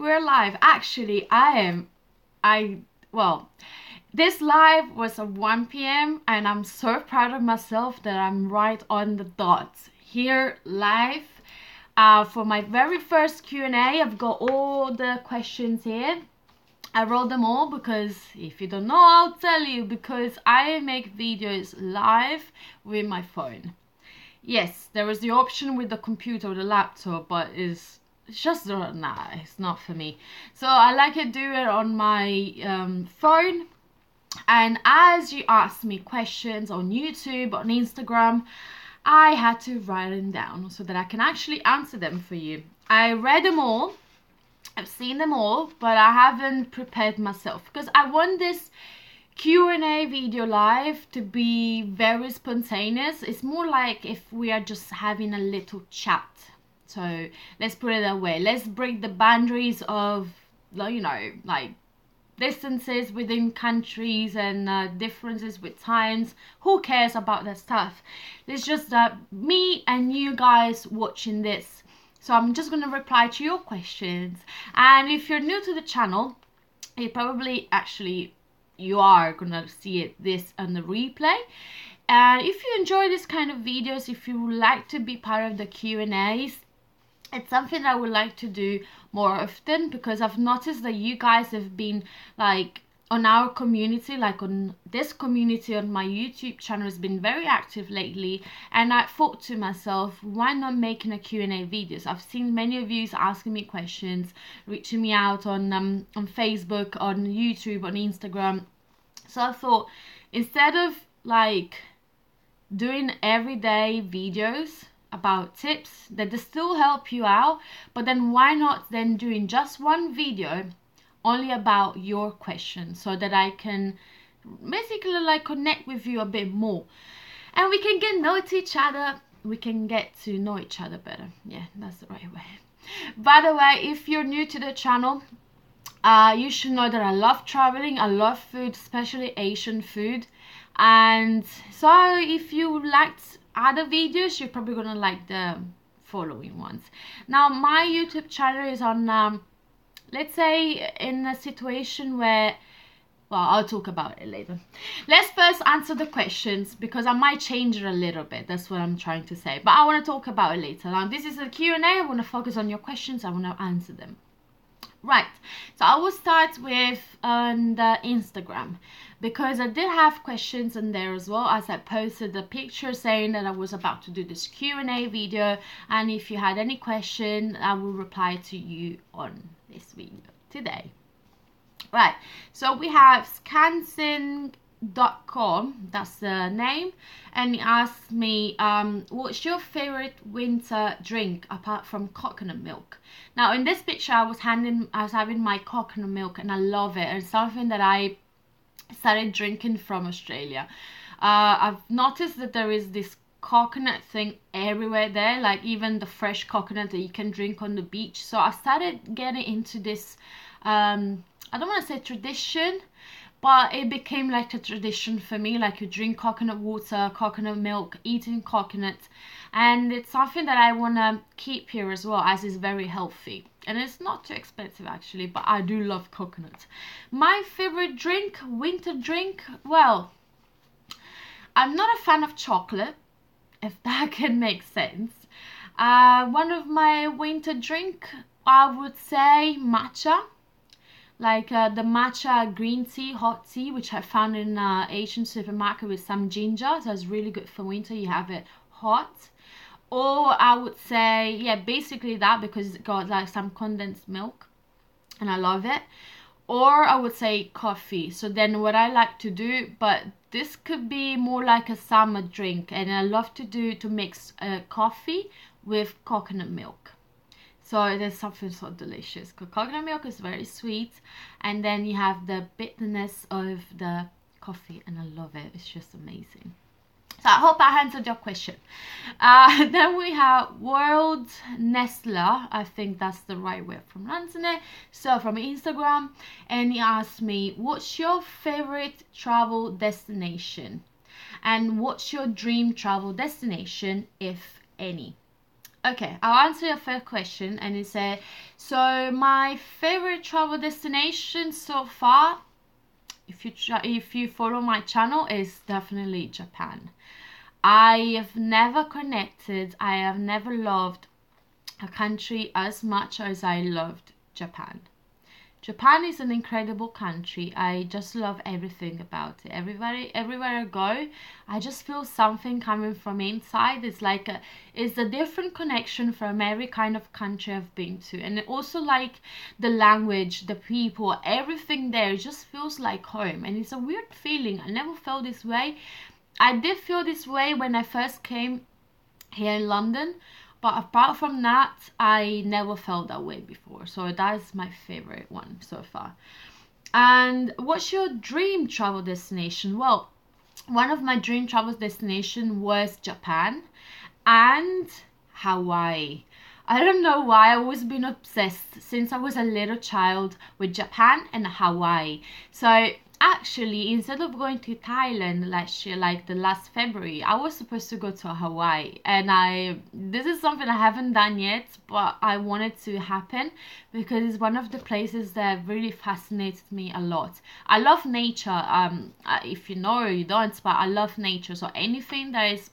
we're live. Actually, well, this live was at 1 p.m. and I'm so proud of myself that I'm right on the dot here live. For my very first Q&A, I've got all the questions here. I wrote them all because if you don't know, I'll tell you, because I make videos live with my phone. Yes, there is the option with the computer or the laptop, but it's just nah, it's not for me. So I like to do it on my phone. And as you asked me questions on YouTube, on Instagram, I had to write them down so that I can actually answer them for you. I read them all. I've seen them all, but I haven't prepared myself because I want this Q&A video live to be very spontaneous. It's more like if we are just having a little chat. So let's put it that way. Let's break the boundaries of, you know, like distances within countries and differences with times. Who cares about that stuff? It's just me and you guys watching this. So I'm just going to reply to your questions. And if you're new to the channel, you probably you are going to see this on the replay. And if you enjoy this kind of videos, if you would like to be part of the Q&As, it's something I would like to do more often, because I've noticed that you guys have been like on our community, like on this community on my YouTube channel has been very active lately, and I thought to myself, why not making a Q&A videos? I've seen many of you asking me questions, reaching me out on Facebook, on YouTube, on Instagram. So I thought, instead of like doing everyday videos about tips that still help you out, but then why not then doing just one video only about your questions, so that I can basically like connect with you a bit more and we can get to each other. We can get to know each other better. Yeah, that's the right way. By the way, if you're new to the channel, you should know that I love traveling, I love food, especially Asian food. And so if you liked other videos, you're probably gonna like the following ones. Now my YouTube channel is on let's say in a situation where, well, I'll talk about it later. Let's first answer the questions, because I might change it a little bit. That's what I'm trying to say, but I want to talk about it later. Now this is a Q&A. I want to focus on your questions. I want to answer them. Right, so I will start with on the Instagram, because I did have questions in there as well, as I posted the picture saying that I was about to do this Q&A video, and if you had any question, I will reply to you on this video today. Right, so we have scansing.com, that's the name, and he asked me, what's your favorite winter drink apart from coconut milk? Now in this picture I was having my coconut milk, and I love it. It's something that I started drinking from Australia. I've noticed that there is this coconut thing everywhere there, like even the fresh coconut that you can drink on the beach. So I started getting into this I don't want to say tradition, but it became like a tradition for me. Like you drink coconut water, coconut milk, eating coconut, and it's something that I want to keep here as well, as it's very healthy and it's not too expensive actually. But I do love coconut. My favorite drink, winter drink, well, I'm not a fan of chocolate, if that can make sense. One of my winter drink, I would say matcha. Like the matcha green tea, hot tea, which I found in Asian supermarket with some ginger. So it's really good for winter. You have it hot. Or I would say, yeah, basically that, because it's got like some condensed milk and I love it. Or I would say coffee. So then what I like to do, but this could be more like a summer drink, and I love to mix coffee with coconut milk. So there's something so delicious. Coconut milk is very sweet, and then you have the bitterness of the coffee, and I love it. It's just amazing. So I hope I answered your question. Then we have World Nestler. I think that's the right way of pronouncing it. So from Instagram, and he asked me, what's your favorite travel destination? And what's your dream travel destination, if any? Okay, I'll answer your first question, and it said, so my favorite travel destination so far, if you follow my channel, is definitely Japan. I have never connected, I have never loved a country as much as I loved Japan. Japan is an incredible country. I just love everything about it. Everywhere I go, I just feel something coming from inside. It's a different connection from every kind of country I've been to. And also like the language, the people, everything there just feels like home. And it's a weird feeling. I never felt this way. I did feel this way when I first came here in London, but apart from that, I never felt that way before. So that's my favorite one so far. And what's your dream travel destination? Well, one of my dream travel destination was Japan and Hawaii. I don't know why, I've always been obsessed since I was a little child with Japan and Hawaii. So actually, instead of going to Thailand last year, like the last February, I was supposed to go to Hawaii. And this is something I haven't done yet, but I want it to happen because it's one of the places that really fascinates me a lot. I love nature. If you know or you don't, but I love nature. So anything that is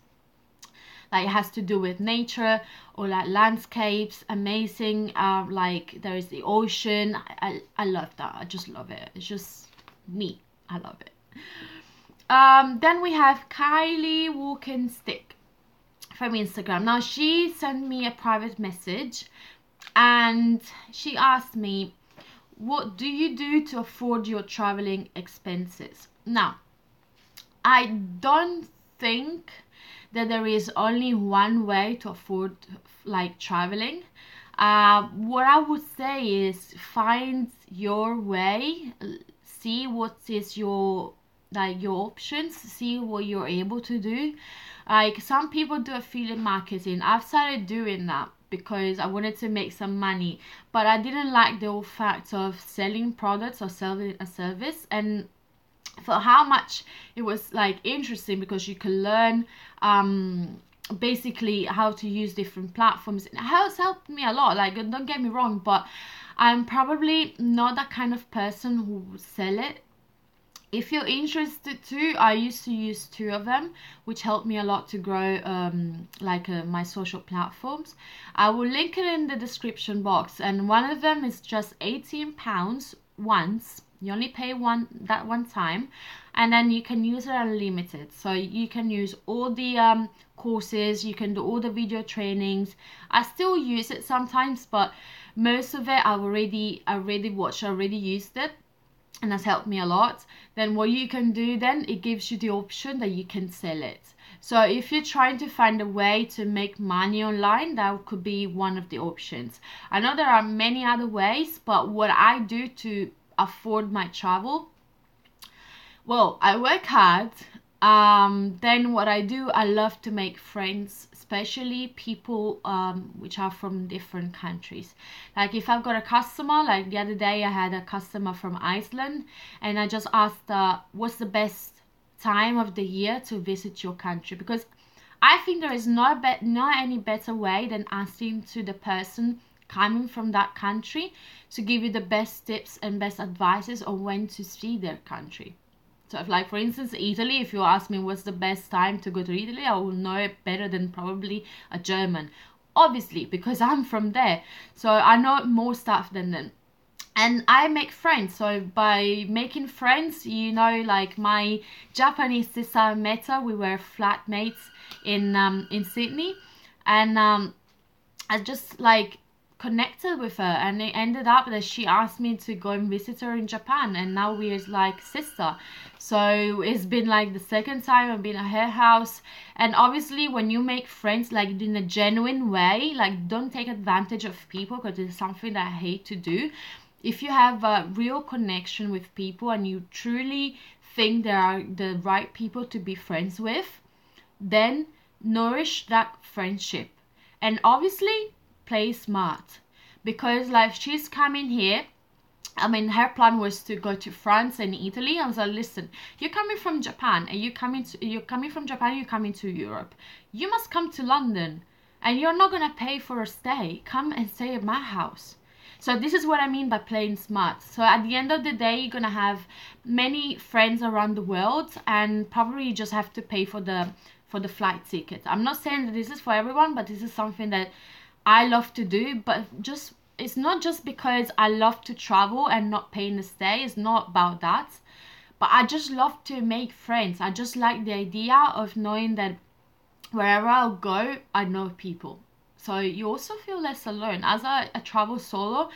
like has to do with nature or like landscapes, amazing. Like there is the ocean. I love that. I just love it. It's just me. I love it. Then we have Kylie Walking Stick from Instagram. Now she sent me a private message and she asked me, what do you do to afford your traveling expenses? Now, I don't think that there is only one way to afford like traveling. What I would say is find your way, see what is your options, see what you're able to do. Like some people do affiliate marketing. I've started doing that because I wanted to make some money, but I didn't like the whole fact of selling products or selling a service. And for how much it was like interesting because you can learn basically how to use different platforms. It has helped me a lot, like don't get me wrong, but I'm probably not that kind of person who would sell it. If you're interested too, I used to use 2 of them, which helped me a lot to grow my social platforms. I will link it in the description box, and one of them is just £18 once. You only pay one time, and then you can use it unlimited. So you can use all the courses, you can do all the video trainings. I still use it sometimes, but most of it I already watched, I already used it, and that's helped me a lot. Then what you can do, then it gives you the option that you can sell it. So if you're trying to find a way to make money online, that could be one of the options. I know there are many other ways, but what I do to afford my travel, well, I work hard. Then what I do, I love to make friends, especially people which are from different countries. Like if I've got a customer, like the other day I had a customer from Iceland, and I just asked what's the best time of the year to visit your country, because I think there is not any better way than asking to the person coming from that country to give you the best tips and best advices on when to see their country. So if, like for instance, Italy, if you ask me what's the best time to go to Italy, I will know it better than probably a German, obviously, because I'm from there, so I know more stuff than them. And I make friends. So by making friends, you know, like my Japanese sister I met her, we were flatmates in Sydney, and I just like connected with her, and it ended up that she asked me to go and visit her in Japan, and now we're like sister. So it's been like the second time I've been at her house. And obviously when you make friends like in a genuine way, like don't take advantage of people, because it's something that I hate to do. If you have a real connection with people and you truly think they are the right people to be friends with, then nourish that friendship. And obviously play smart, because like she's coming here, I mean her plan was to go to France and Italy. I was like, listen, you're coming from Japan and you're coming to Europe, you must come to London. and you're not gonna pay for a stay. Come and stay at my house. So this is what I mean by playing smart. So at the end of the day, you're gonna have many friends around the world, and probably you just have to pay for the flight ticket. I'm not saying that this is for everyone, but this is something that I love to do. But just, it's not just because I love to travel and not paying the stay. It's not about that. But I just love to make friends. I just like the idea of knowing that wherever I'll go, I know people. So you also feel less alone. As I travel solo,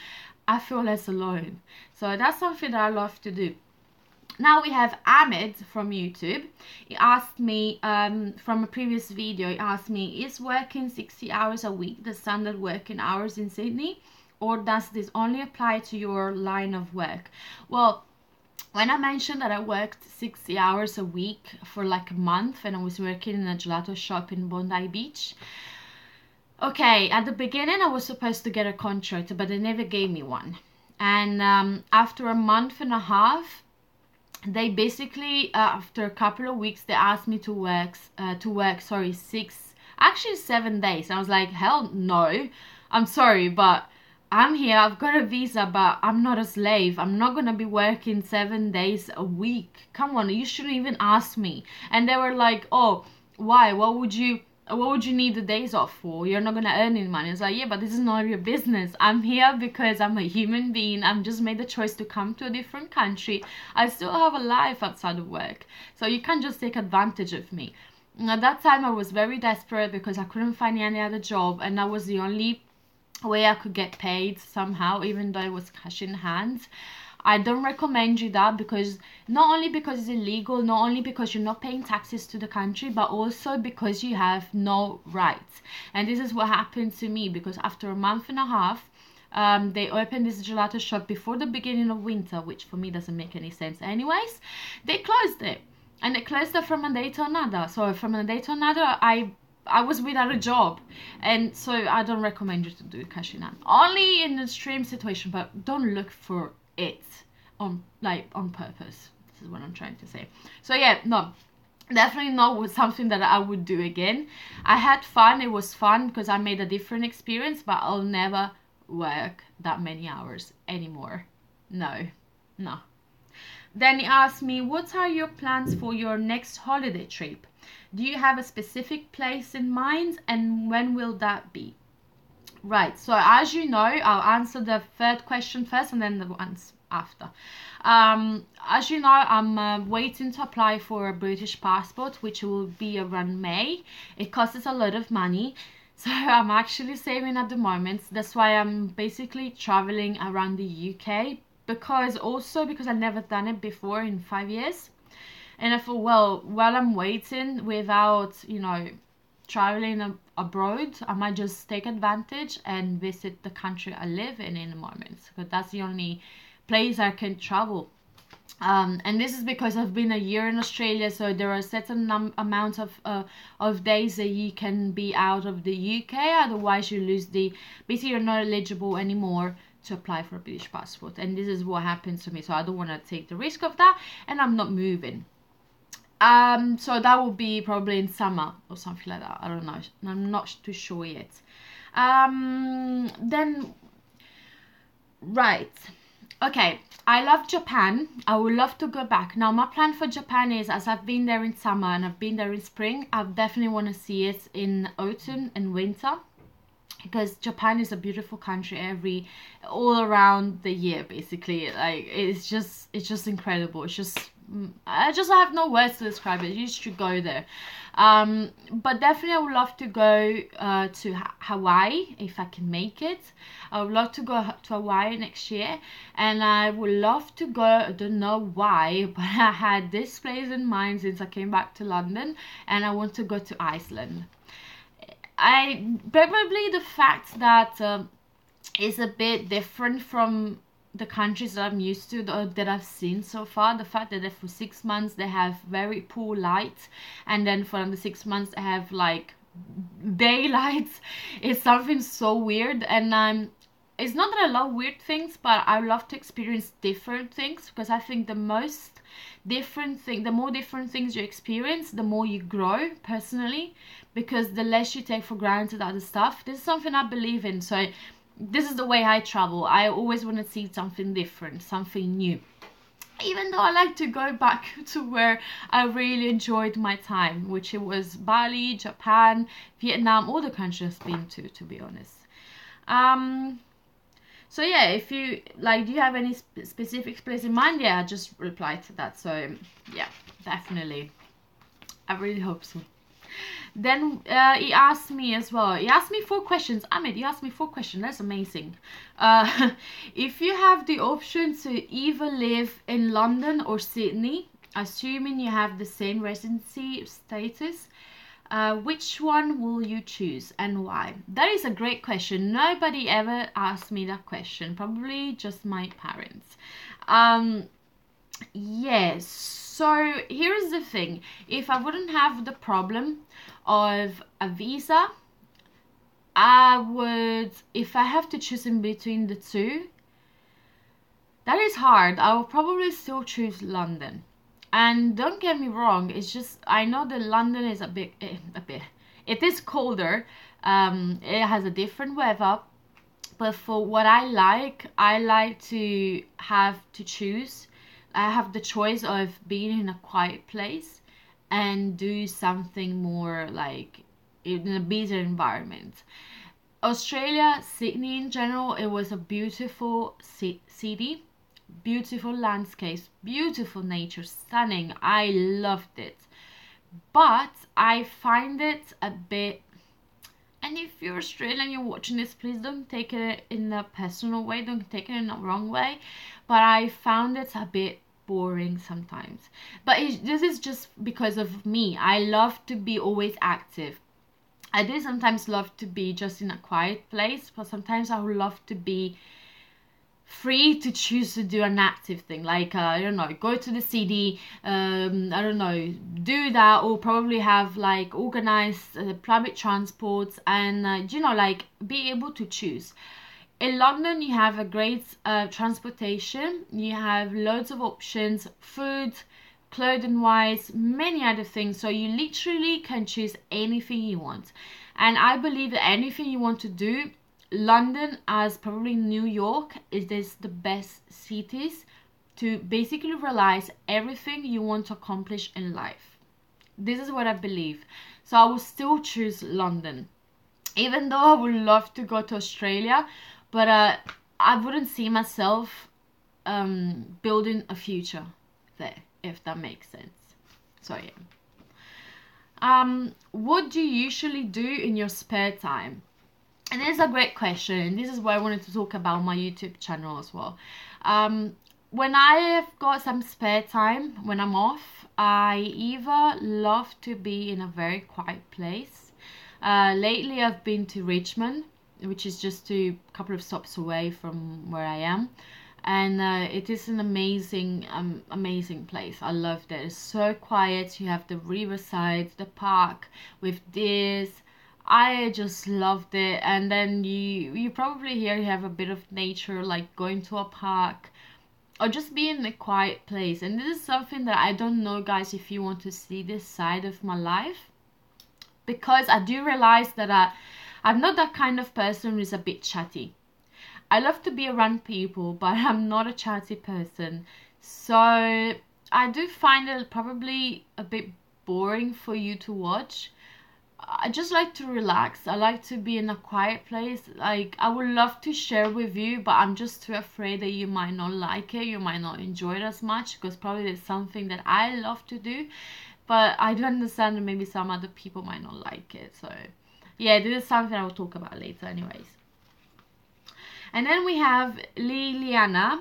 I feel less alone. So that's something that I love to do. Now we have Ahmed from YouTube. He asked me, from a previous video, he asked me, is working 60 hours a week the standard working hours in Sydney? Or does this only apply to your line of work? Well, when I mentioned that I worked 60 hours a week for like a month and I was working in a gelato shop in Bondi Beach, okay, at the beginning I was supposed to get a contract, but they never gave me one. And after a month and a half, they basically, after a couple of weeks, they asked me to work 7 days. I was like, hell no, I'm sorry, but I'm here, I've got a visa, but I'm not a slave. I'm not gonna be working 7 days a week. Come on, you shouldn't even ask me. And they were like, oh, why? What would you need the days off for? You're not gonna earn any money. It's like, yeah, but this is not your business. I'm here because I'm a human being. I've just made the choice to come to a different country. I still have a life outside of work, so you can't just take advantage of me. And at that time I was very desperate because I couldn't find any other job, and that was the only way I could get paid somehow, even though it was cash in hand. I don't recommend you that, because not only because it's illegal, not only because you're not paying taxes to the country, but also because you have no rights. And this is what happened to me, because after a month and a half, they opened this gelato shop before the beginning of winter, which for me doesn't make any sense anyways. They closed it, and they closed it from a day to another. So from a day to another, I was without a job, and so I don't recommend you to do cash in hand. Only in an extreme situation, but don't look for it on purpose. This is what I'm trying to say. So yeah, no, definitely not something that I would do again. I had fun. It was fun because I made a different experience, but I'll never work that many hours anymore. No. Then he asked me, what are your plans for your next holiday trip? Do you have a specific place in mind, and when will that be? Right, so as you know, I'll answer the third question first and then the ones after. As you know, I'm waiting to apply for a British passport, which will be around May. It costs a lot of money, so I'm actually saving at the moment. That's why I'm basically traveling around the UK, because I've never done it before in 5 years. And I thought, well, while I'm waiting without, traveling abroad, I might just take advantage and visit the country I live in a moment, because that's the only place I can travel. And this is because I've been a year in Australia, so there are a certain amount of days that you can be out of the UK, otherwise you lose basically you're not eligible anymore to apply for a British passport. And this is what happens to me, so I don't want to take the risk of that, and I'm not moving. So that will be probably in summer or something like that. I don't know. I'm not too sure yet. Then, right. Okay, I love Japan. I would love to go back. Now, my plan for Japan is, as I've been there in summer and I've been there in spring, I definitely want to see it in autumn and winter, because Japan is a beautiful country all around the year, basically. Like, it's just incredible. I just have no words to describe it. You should go there. But definitely I would love to go to Hawaii if I can make it. I would love to go to Hawaii next year, and I would love to go, I don't know why, but I had this place in mind since I came back to London, and I want to go to Iceland. Probably the fact that it's a bit different from the countries that I'm used to, that I've seen so far. The fact that for 6 months they have very poor light, and then for another 6 months they have like daylight, is something so weird. And it's not that I love weird things, but I love to experience different things, because I think the more different things you experience, the more you grow personally, because the less you take for granted other stuff. This is something I believe in, so this is the way I travel. I always want to see something different, something new. Even though I like to go back to where I really enjoyed my time, which it was Bali, Japan, Vietnam, all the countries I've been to be honest. So yeah, if you like, do you have any specific place in mind? Yeah, I just replied to that. So yeah, definitely. I really hope so. Then he asked me as well. He asked me 4 questions. Ahmed, you asked me 4 questions. That's amazing. If you have the option to either live in London or Sydney, assuming you have the same residency status, which one will you choose and why? That is a great question. Nobody ever asked me that question. Probably just my parents. Yes. So here's the thing. If I wouldn't have the problem of a visa, I would, if I have to choose in between the two, that is hard. I will probably still choose London. And don't get me wrong, it's just, I know that London is a bit, it is colder, it has a different weather, but for what I like to have to choose. I have the choice of being in a quiet place and do something more like in a busy environment. Australia, Sydney in general, it was a beautiful city, beautiful landscapes, beautiful nature, stunning. I loved it. But I find it a bit, and if you're Australian and you're watching this, please don't take it in a personal way, don't take it in a wrong way, but I found it a bit boring sometimes. But this is just because of me. I love to be always active. I do sometimes love to be just in a quiet place, but sometimes I would love to be free to choose to do an active thing, like I don't know, go to the city, I don't know, do that, or probably have like organized public transports and you know, like be able to choose. In London you have a great transportation, you have loads of options, food, clothing wise, many other things, so you literally can choose anything you want. And I believe that anything you want to do, London, as probably New York, is the best cities to basically realize everything you want to accomplish in life. This is what I believe. So I will still choose London, even though I would love to go to Australia, but I wouldn't see myself building a future there, if that makes sense. So yeah. What do you usually do in your spare time? And this is a great question. This is why I wanted to talk about my YouTube channel as well. When I have got some spare time, when I'm off, I either love to be in a very quiet place. Lately I've been to Richmond, which is just a couple of stops away from where I am. And it is an amazing amazing place. I loved it. It's so quiet. You have the riverside, the park with deers. I just loved it. And then you probably here you have a bit of nature, like going to a park or just being in a quiet place. And this is something that I don't know, guys, if you want to see this side of my life, because I do realize that I'm not that kind of person who's a bit chatty. I love to be around people, but I'm not a chatty person. So I do find it probably a bit boring for you to watch. I just like to relax. I like to be in a quiet place. Like, I would love to share with you, but I'm just too afraid that you might not like it. You might not enjoy it as much, because probably it's something that I love to do. But I do understand that maybe some other people might not like it. So yeah, this is something I will talk about later anyways. And then we have Lilliana,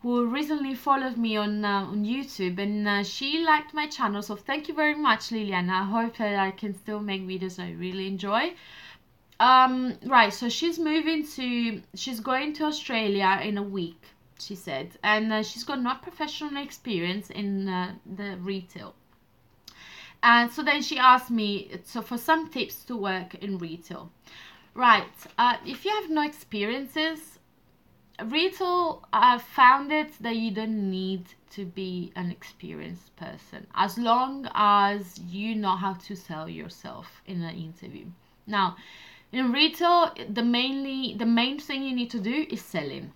who recently followed me on YouTube, and she liked my channel. So thank you very much, Lilliana. I hope that I can still make videos I really enjoy. Right, so she's going to Australia in a week, she said. And she's got no professional experience in the retail. And so then she asked me for some tips to work in retail. Right, if you have no experiences, retail, I found it that you don't need to be an experienced person as long as you know how to sell yourself in an interview. Now, in retail, the main thing you need to do is selling.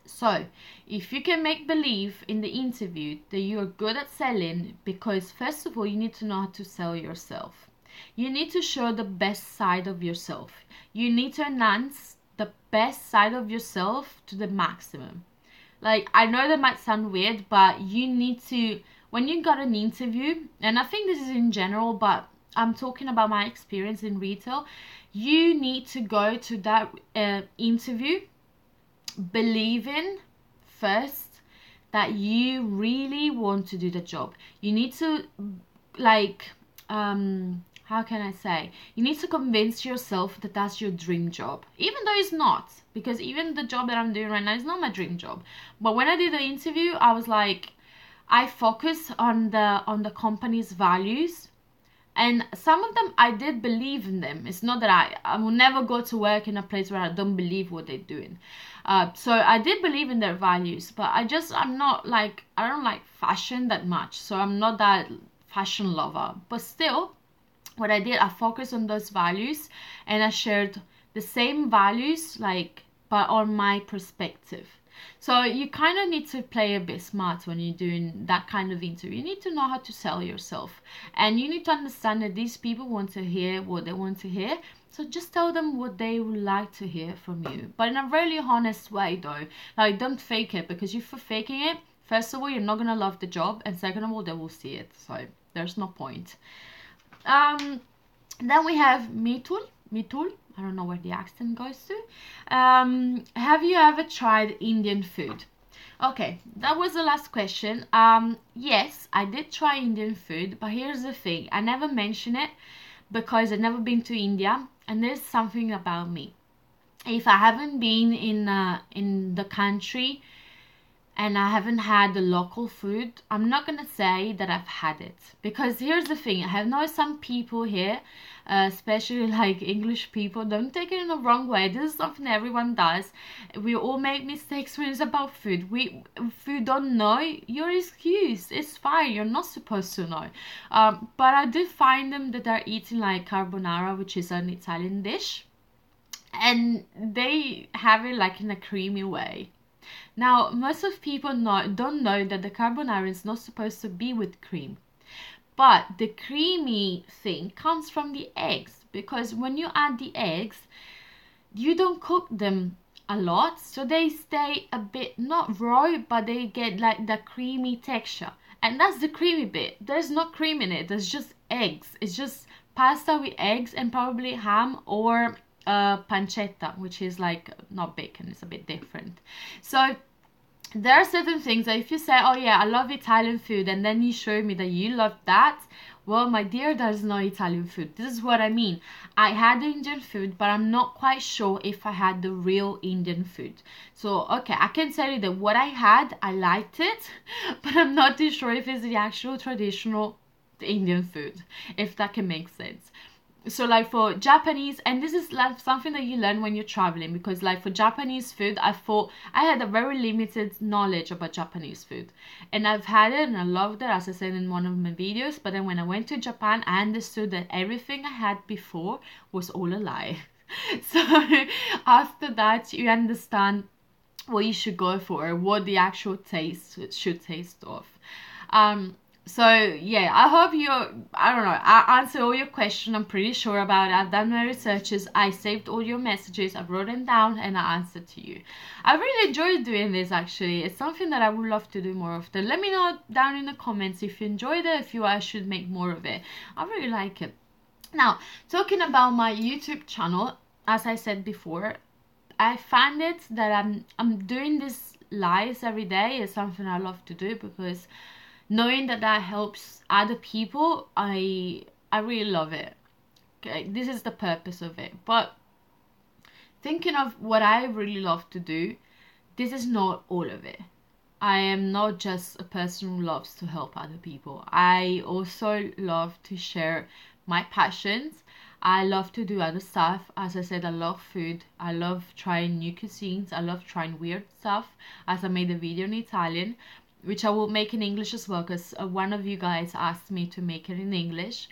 So if you can make believe in the interview that you're good at selling, because first of all, you need to know how to sell yourself. You need to show the best side of yourself. You need to enhance the best side of yourself to the maximum. Like, I know that might sound weird, but you need to, when you got an interview, and I think this is in general, but I'm talking about my experience in retail, you need to go to that interview believing first that you really want to do the job. You need to, like, how can I say, you need to convince yourself that that's your dream job, even though it's not, because even the job that I'm doing right now is not my dream job. But when I did the interview, I was like, I focus on the company's values, and some of them I did believe in them. It's not that I will never go to work in a place where I don't believe what they're doing. So I did believe in their values, but I'm not like, I don't like fashion that much, so I'm not that fashion lover. But still, what I did, I focused on those values, and I shared the same values, like, but on my perspective. So you kind of need to play a bit smart when you're doing that kind of interview. You need to know how to sell yourself, and you need to understand that these people want to hear what they want to hear. So just tell them what they would like to hear from you, but in a really honest way though. Like, don't fake it, because if you're faking it, first of all, you're not gonna love the job, and second of all, they will see it. So there's no point. Then we have Mitul. I don't know where the accent goes to. Have you ever tried Indian food? Okay, that was the last question. Yes, I did try Indian food, but here's the thing. I never mention it because I've never been to India, and there's something about me. If I haven't been in the country and I haven't had the local food, I'm not gonna say that I've had it, because here's the thing. I have known some people here, especially like English people, don't take it in the wrong way, this is something everyone does. We all make mistakes when it's about food. If you don't know, your excuse, it's fine, you're not supposed to know. But I did find them that they're eating like carbonara, which is an Italian dish, and they have it like in a creamy way. Now, most of people don't know that the carbonara is not supposed to be with cream. But the creamy thing comes from the eggs, because when you add the eggs, you don't cook them a lot, so they stay a bit, not raw, but they get like the creamy texture. And that's the creamy bit. There's no cream in it, there's just eggs. It's just pasta with eggs and probably ham or pancetta, which is like not bacon, it's a bit different. So there are certain things that if you say, oh yeah, I love Italian food, and then you show me that you love that, well, my dear, there's no Italian food. This is what I mean. I had Indian food, but I'm not quite sure if I had the real Indian food. So okay, I can tell you that what I had, I liked it, but I'm not too sure if it's the actual traditional Indian food, if that can make sense. So like for Japanese, and this is like something that you learn when you're traveling, because like for Japanese food, I thought I had a very limited knowledge about Japanese food, and I've had it and I loved it, as I said in one of my videos. But then when I went to Japan, I understood that everything I had before was all a lie. So after that, you understand what you should go for, what the actual taste should taste of. So yeah, I hope I don't know, I answered all your questions. I'm pretty sure about it. I've done my researches, I saved all your messages, I wrote them down, and I answered to you. I really enjoyed doing this actually. It's something that I would love to do more often. Let me know down in the comments if you enjoyed it, if I should make more of it. I really like it. Now, talking about my YouTube channel, as I said before, I find it that I'm doing this lives every day is something I love to do, because knowing that helps other people, I really love it. Okay, this is the purpose of it. But thinking of what I really love to do, this is not all of it. I am not just a person who loves to help other people. I also love to share my passions. I love to do other stuff. As I said, I love food. I love trying new cuisines. I love trying weird stuff, as I made a video in Italian, which I will make in English as well, because one of you guys asked me to make it in English.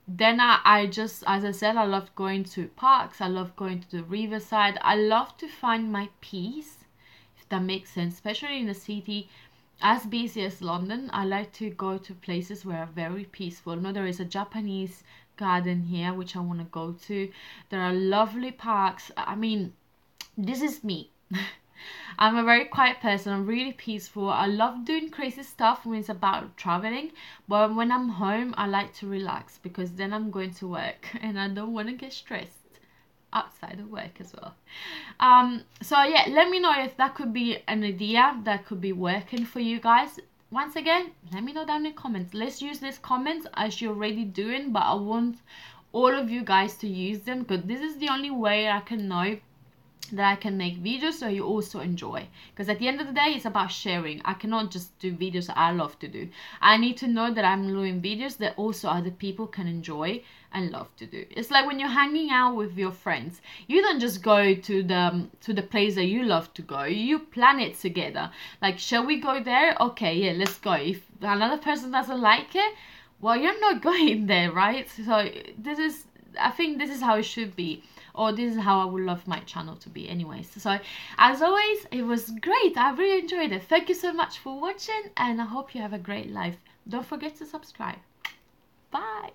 Then I just, as I said, I love going to parks. I love going to the riverside. I love to find my peace, if that makes sense, especially in a city as busy as London. I like to go to places where are very peaceful. Now, there is a Japanese garden here which I want to go to. There are lovely parks. I mean, this is me. I'm a very quiet person. I'm really peaceful. I love doing crazy stuff when it's about traveling, but when I'm home I like to relax, because then I'm going to work and I don't want to get stressed outside of work as well. So yeah, let me know if that could be an idea that could be working for you guys. Once again, let me know down in the comments. Let's use these comments as you're already doing, but I want all of you guys to use them, because this is the only way I can know that I can make videos so you also enjoy. Because at the end of the day, it's about sharing. I cannot just do videos that I love to do. I need to know that I'm doing videos that also other people can enjoy and love to do. It's like when you're hanging out with your friends, you don't just go to the place that you love to go. You plan it together. Like, shall we go there? Okay, yeah, let's go. If another person doesn't like it, well, you're not going there, right? So this is, I think this is how it should be, or this is how I would love my channel to be anyways. So as always, it was great. I really enjoyed it. Thank you so much for watching, and I hope you have a great life. Don't forget to subscribe. Bye.